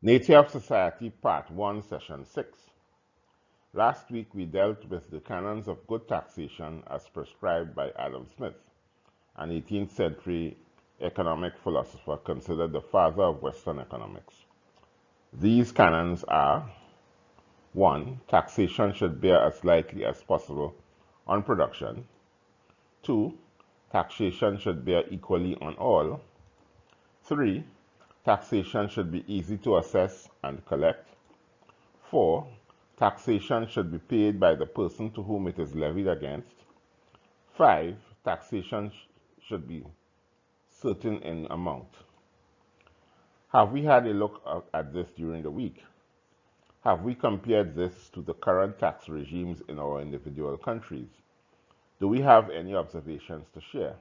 Nature of Society, Part 1, Session 6. Last week we dealt with the canons of good taxation as prescribed by Adam Smith, an 18th century economic philosopher considered the father of Western economics. These canons are: 1. Taxation should bear as lightly as possible on production. 2. Taxation should bear equally on all. 3. Taxation should be easy to assess and collect. 4. Taxation should be paid by the person to whom it is levied against. 5. Taxation should be certain in amount. Have we had a look at this during the week? Have we compared this to the current tax regimes in our individual countries? Do we have any observations to share?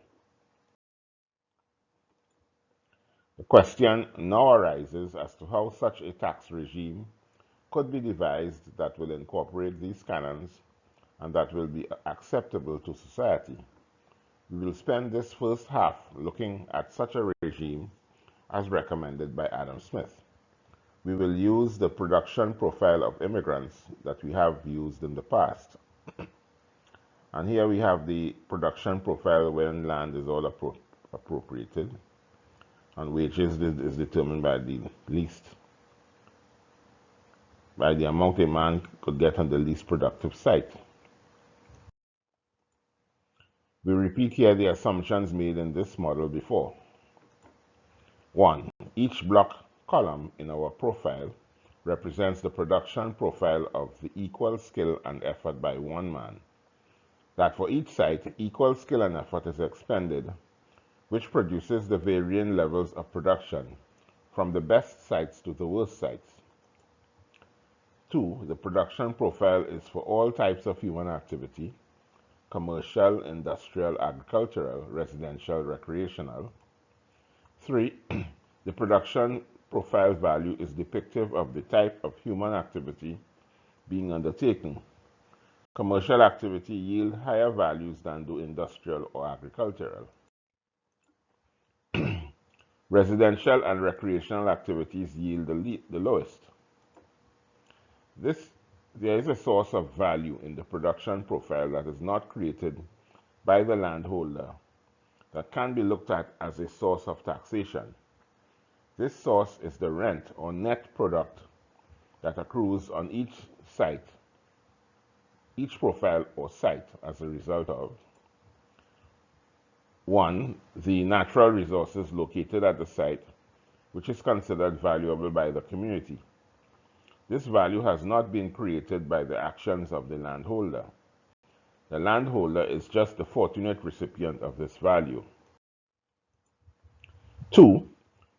The question now arises as to how such a tax regime could be devised that will incorporate these canons and that will be acceptable to society. We will spend this first half looking at such a regime as recommended by Adam Smith. We will use the production profile of immigrants that we have used in the past. And here we have the production profile when land is all appropriated, and wages is determined by the amount a man could get on the least productive site. We repeat here the assumptions made in this model before. 1. Each block column in our profile represents the production profile of the equal skill and effort by one man. That for each site, equal skill and effort is expended, which produces the varying levels of production from the best sites to the worst sites. 2. The production profile is for all types of human activity: commercial, industrial, agricultural, residential, recreational. 3. The production profile value is depictive of the type of human activity being undertaken. Commercial activity yield higher values than do industrial or agricultural. Residential and recreational activities yield the lowest. There is a source of value in the production profile that is not created by the landholder that can be looked at as a source of taxation. This source is the rent or net product that accrues on each site, each profile or site as a result of: 1. The natural resources located at the site, which is considered valuable by the community. This value has not been created by the actions of the landholder. The landholder is just the fortunate recipient of this value. 2.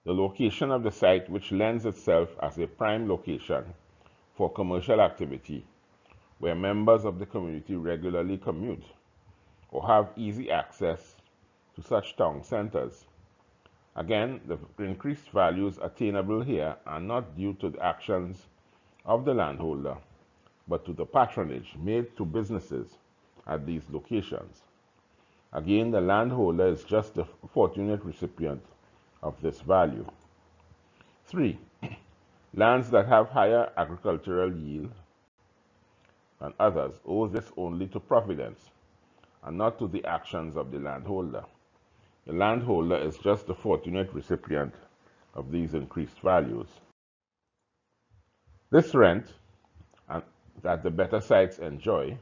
The location of the site, which lends itself as a prime location for commercial activity, where members of the community regularly commute or have easy access to such town centers. Again, the increased values attainable here are not due to the actions of the landholder, but to the patronage made to businesses at these locations. Again, the landholder is just the fortunate recipient of this value. 3. Lands that have higher agricultural yield than others owe this only to Providence and not to the actions of the landholder. The landholder is just the fortunate recipient of these increased values. This rent that the better sites enjoy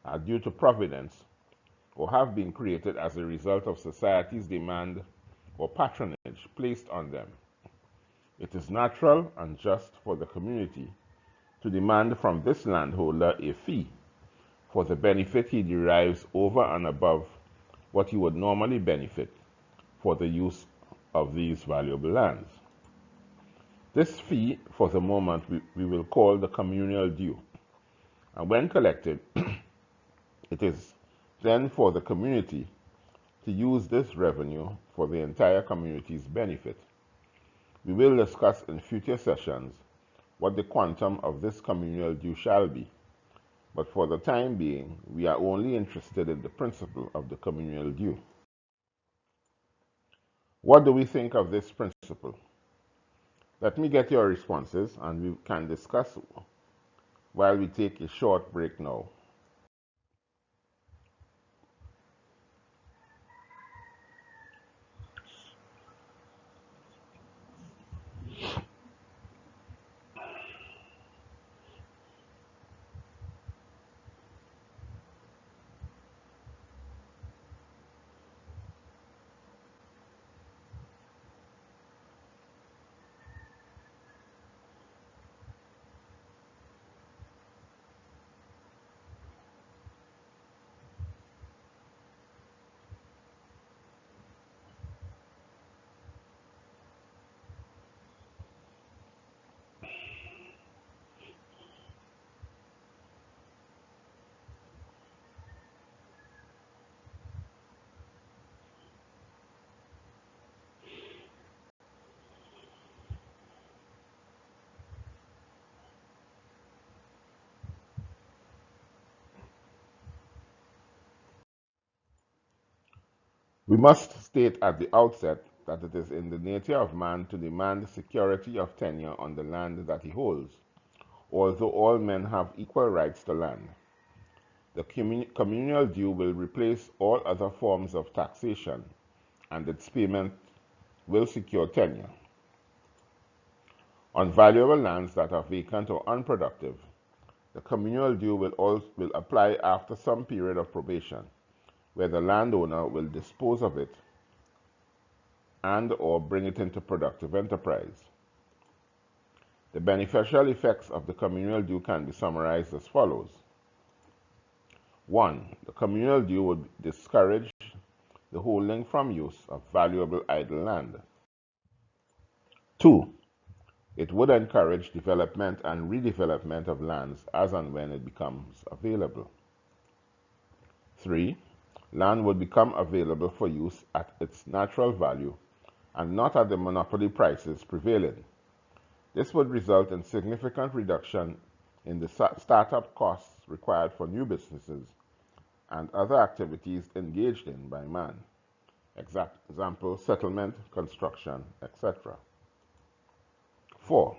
are due to Providence or have been created as a result of society's demand or patronage placed on them. It is natural and just for the community to demand from this landholder a fee for the benefit he derives over and above what he would normally benefit for the use of these valuable lands. This fee, for the moment, we will call the communal due, and when collected, it is then for the community to use this revenue for the entire community's benefit. We will discuss in future sessions what the quantum of this communal due shall be, but for the time being, we are only interested in the principle of the communal due. What do we think of this principle? Let me get your responses and we can discuss while we take a short break now. We must state at the outset that it is in the nature of man to demand security of tenure on the land that he holds, although all men have equal rights to land. The communal due will replace all other forms of taxation, and its payment will secure tenure. On valuable lands that are vacant or unproductive, the communal due will apply after some period of probation, where the landowner will dispose of it and or bring it into productive enterprise. The beneficial effects of the communal due can be summarized as follows. 1. The communal due would discourage the holding from use of valuable idle land. 2. It would encourage development and redevelopment of lands as and when it becomes available. 3. Land would become available for use at its natural value and not at the monopoly prices prevailing. This would result in significant reduction in the startup costs required for new businesses and other activities engaged in by man. Example, settlement, construction, etc. 4.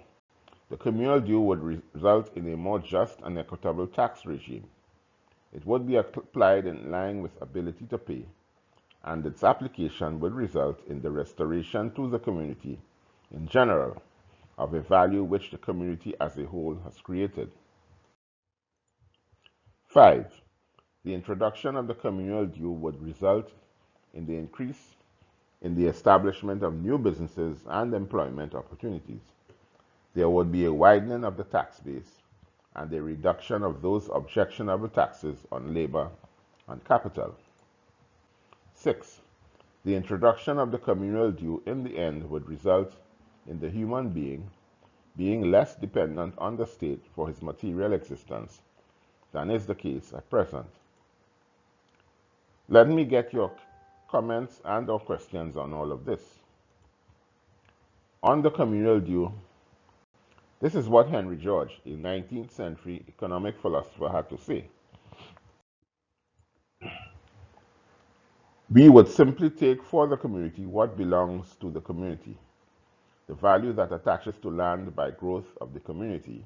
The communal due would result in a more just and equitable tax regime. It would be applied in line with ability to pay, and its application would result in the restoration to the community in general of a value which the community as a whole has created. 5. The introduction of the communal due would result in the increase in the establishment of new businesses and employment opportunities. There would be a widening of the tax base and a reduction of those objectionable taxes on labor and capital. 6. The introduction of the communal due in the end would result in the human being less dependent on the state for his material existence than is the case at present. Let me get your comments and or questions on all of this. On the communal due, this is what Henry George, a 19th century economic philosopher, had to say. We would simply take for the community what belongs to the community, the value that attaches to land by growth of the community,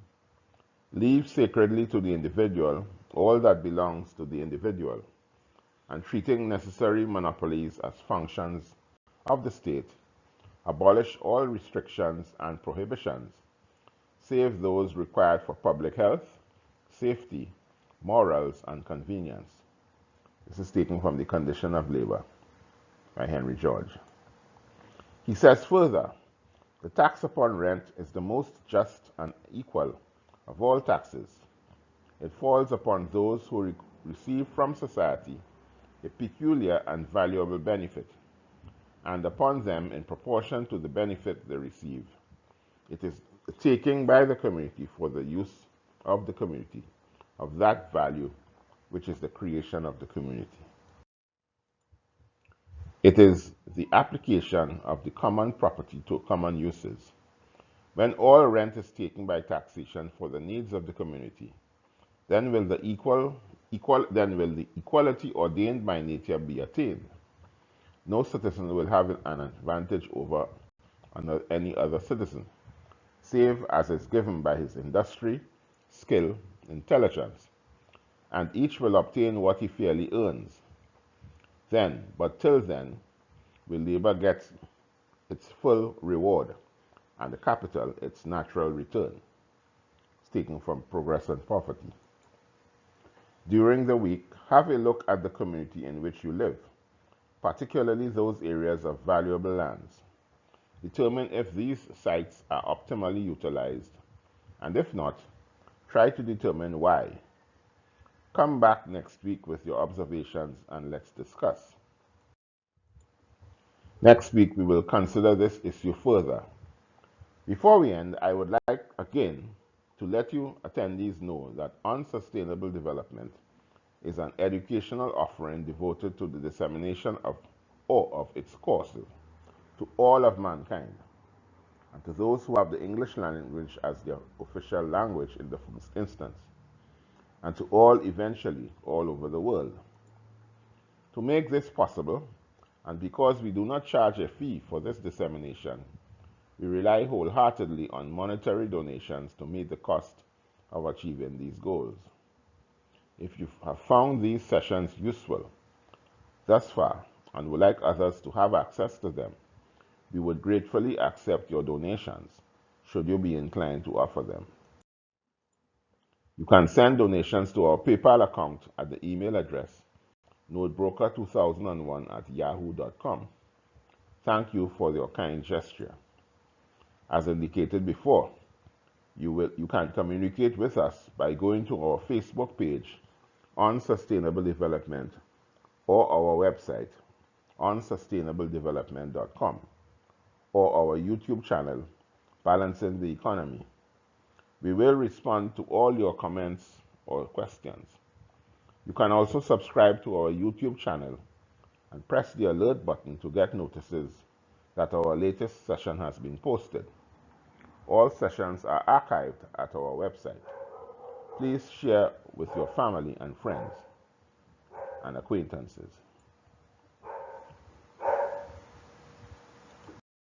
leave sacredly to the individual all that belongs to the individual, and treating necessary monopolies as functions of the state, abolish all restrictions and prohibitions, save those required for public health, safety, morals, and convenience. This is taken from The Condition of Labor by Henry George. He says further, the tax upon rent is the most just and equal of all taxes. It falls upon those who receive from society a peculiar and valuable benefit, and upon them in proportion to the benefit they receive. It is the taking by the community for the use of the community of that value which is the creation of the community. It is the application of the common property to common uses. When all rent is taken by taxation for the needs of the community, then will the equality ordained by nature be attained. No citizen will have an advantage over any other citizen, save as is given by his industry, skill, intelligence, and each will obtain what he fairly earns. Then, but till then, will labor get its full reward, and the capital its natural return. It's taken from Progress and Poverty. During the week, have a look at the community in which you live, particularly those areas of valuable lands. Determine if these sites are optimally utilized, and if not, try to determine why. Come back next week with your observations and let's discuss. Next week, we will consider this issue further. Before we end, I would like again to let you attendees know that unsustainable development is an educational offering devoted to the dissemination of all of its courses to all of mankind, and to those who have the English language as their official language in the first instance, and to all eventually all over the world. To make this possible, and because we do not charge a fee for this dissemination, we rely wholeheartedly on monetary donations to meet the cost of achieving these goals. If you have found these sessions useful thus far and would like others to have access to them, we would gratefully accept your donations, should you be inclined to offer them. You can send donations to our PayPal account at the email address notebroker2001@yahoo.com. Thank you for your kind gesture. As indicated before, you can communicate with us by going to our Facebook page on Sustainable Development or our website on sustainabledevelopment.com or our YouTube channel, Balancing the Economy. We will respond to all your comments or questions. You can also subscribe to our YouTube channel and press the alert button to get notices that our latest session has been posted. All sessions are archived at our website. Please share with your family and friends and acquaintances.